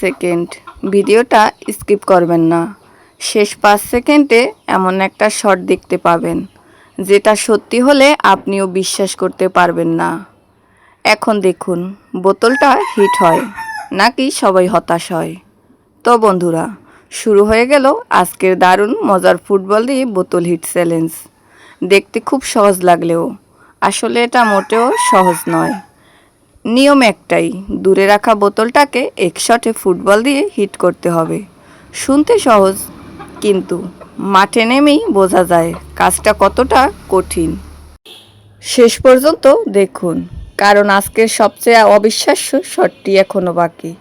Second, ভিডিওটা skip করবেন না। শেষ 5 সেকেন্ডে এমন একটা শট দেখতে পাবেন যেটা সত্যি হলে আপনিও বিশ্বাস করতে পারবেন না। এখন দেখুন বোতলটা হিট হয় নাকি সবাই হতাশ হয়। তো বন্ধুরা, শুরু হয়ে গেল আজকের দারুণ মজার ফুটবল দিয়ে বোতল হিট চ্যালেঞ্জ। দেখতে খুব সহজ লাগলেও আসলে এটা মোটেও সহজ নয়। নিয়ম একটাই, দূরে রাখা বোতলটাকে এক শটে ফুটবল দিয়ে হিট করতে হবে। শুনতে সহজ, কিন্তু মাঠে নেমেই বোঝা যায় কাজটা কতটা কঠিন। শেষ পর্যন্ত দেখুন, কারণ আজকের সবচেয়ে অবিশ্বাস্য শটটি এখনও বাকি।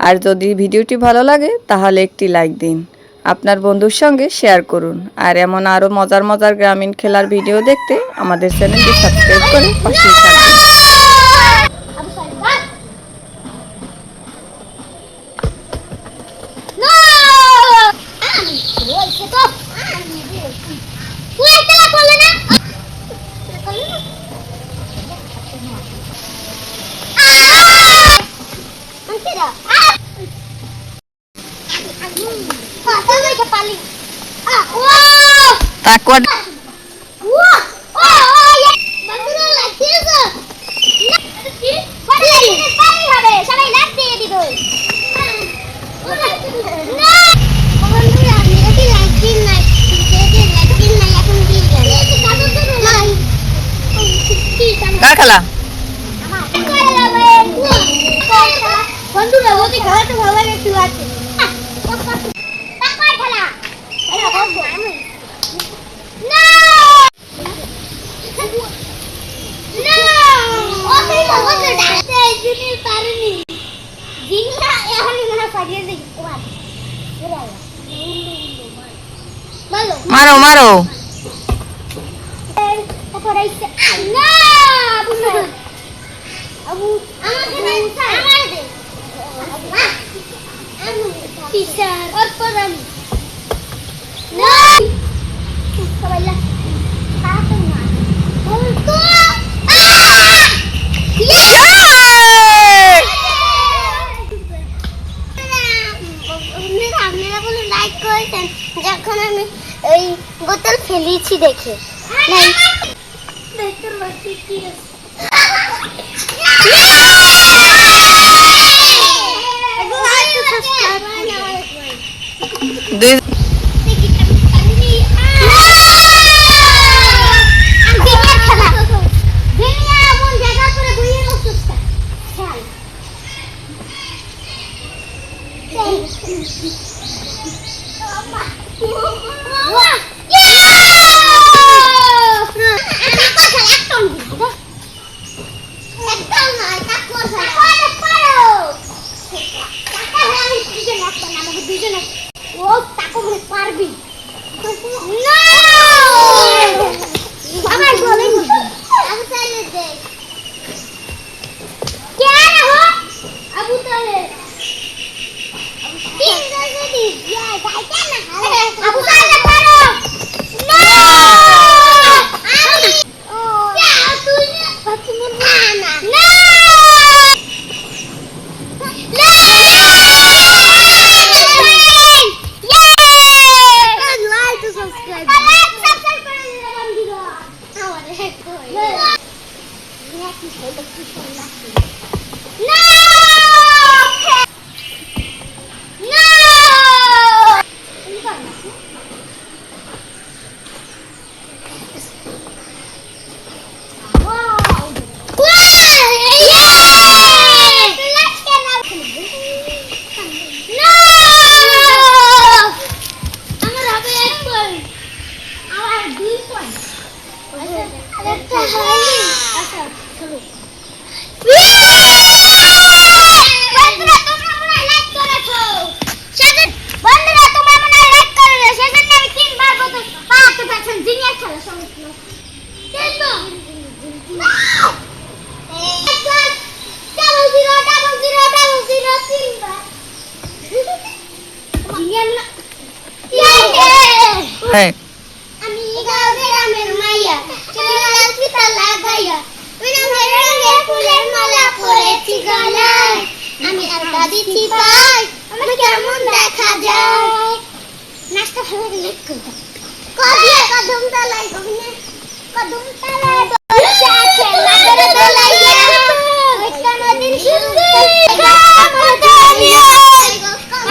আর যদি ভিডিওটি ভালো লাগে তাহলে একটি লাইক দিন, আপনার বন্ধুর সঙ্গে শেয়ার করুন। আর এমন আরও মজার মজার গ্রামীণ খেলার ভিডিও দেখতে আমাদের চ্যানেলটি সাবস্ক্রাইব করে পাশেই থাকবেন। Takut. Kak kalah. বন্ধুরা যদি খেলাতে ভালো লাগে একটু আছে টাকা খেলা এটা বলবো আমি না না ওই তো বন্ধু ডাকতে জিনি পারেনি জিনা এখন না পারিয়ে দিই ওয়া মারো মারো তারপর আইছে না আবু আমাকে না আমার দে টিচার और पढ़न नहीं सबला साथ में बोल तो আপনারা বলে লাইক করেছেন যখন আমি ওই বোতল ফেলেছি দেখে লাইক দেখতে বাকি কি This Hey. আমি আর দাদি চিপাই আমি কেমন দেখা যায় নাচটা ভালো লাইক করে দাও কদিয়ে কদম তলায় কবিনে কদম তলায় বসে আছে লাগরে দোলাইয়া ওইটা নদীর সুন্দর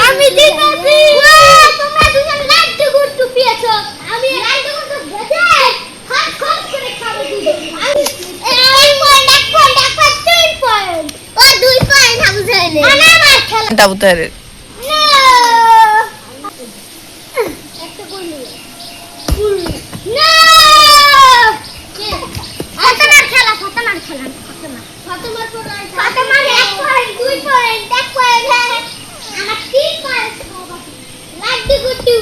আমি দিতাছি তোমরা দুজন লাড্ডু গুড্ডু পিয়েছো আমি লাড্ডু গুড্ডু ভেজে খট খট করে খাবো দুজন আমি এই পয়েন্ট এক পয়েন্ট ও 2 পয়েন্ট হামজাইলে আনা মার খেলা ডাবুতারের একটা বলি না ফাতেমার খেলা ফাতেমার এক পয়েন্ট 2 পয়েন্ট 1 পয়েন্ট আমার 3 পয়েন্ট লাড্ডু গুড্ডু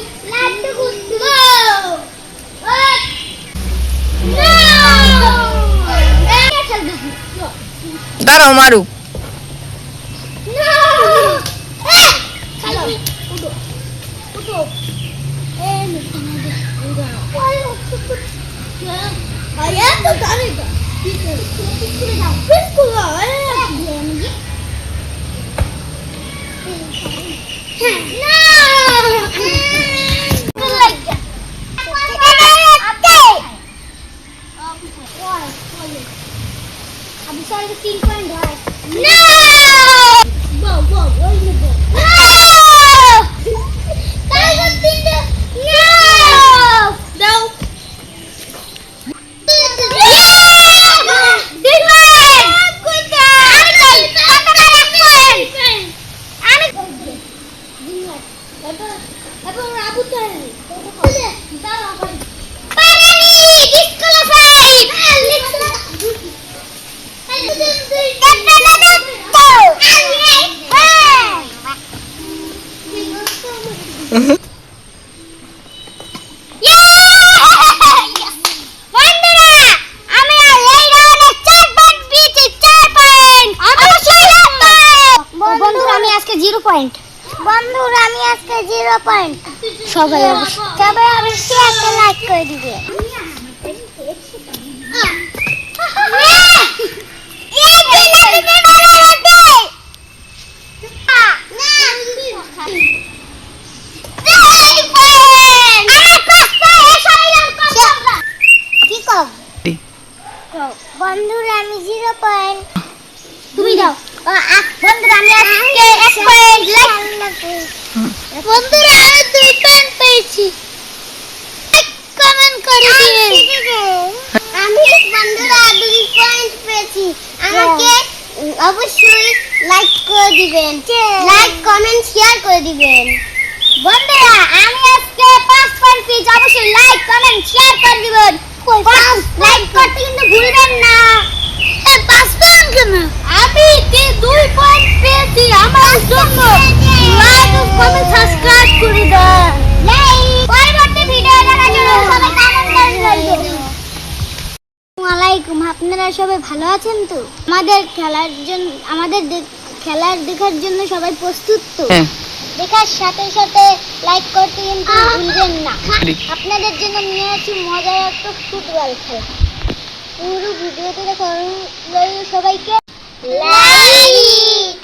দাঁড়াও মারুক अभी सारे 3 पॉइंट है বন্ধুরা আমি আজকে 0 পয়েন্ট সবাই অবশ্যই একটা লাইক করে দিবে বন্ধুরা আমি 0 পয়েন্ট তুমি দাও বন্ধুরা আমি আজকে 1 পয়েন্ট বন্ধুরা আমি 2 পয়েন্ট পেয়েছি কমেন্ট করে দিবেন আমি বন্ধুরা 2 পয়েন্ট পেয়েছি আমাকে অবশ্যই লাইক করে দিবেন লাইক কমেন্ট শেয়ার করে দিবেন বন্ধুরা আমি আজকে 5 পয়েন্ট পেয়েছি অবশ্যই লাইক কমেন্ট শেয়ার করে দিবেন লাইক করতে কিন্তু ভুলবেন না 5 পয়েন্ট কেন আমি 2 পয়েন্ট পেয়েছি আমার জন্য লাইক ও কমেন্ট সাবস্ক্রাইব করে দাও পরবর্তী ভিডিও দেখার জন্য সবাই কমেন্ট করে দিবেন আসসালামু আলাইকুম আপনারা সবাই ভালো আছেন তো আমাদের খেলার দেখার জন্য সবাই প্রস্তুত তো দেখার সাথে সাথে লাইক করতে কিন্তু ভুলবেন না আপনাদের জন্য নিয়ে আসি মজার একটা ফুটবল খেলা পুরো ভিডিওতে দেখুন সবাইকে লাইক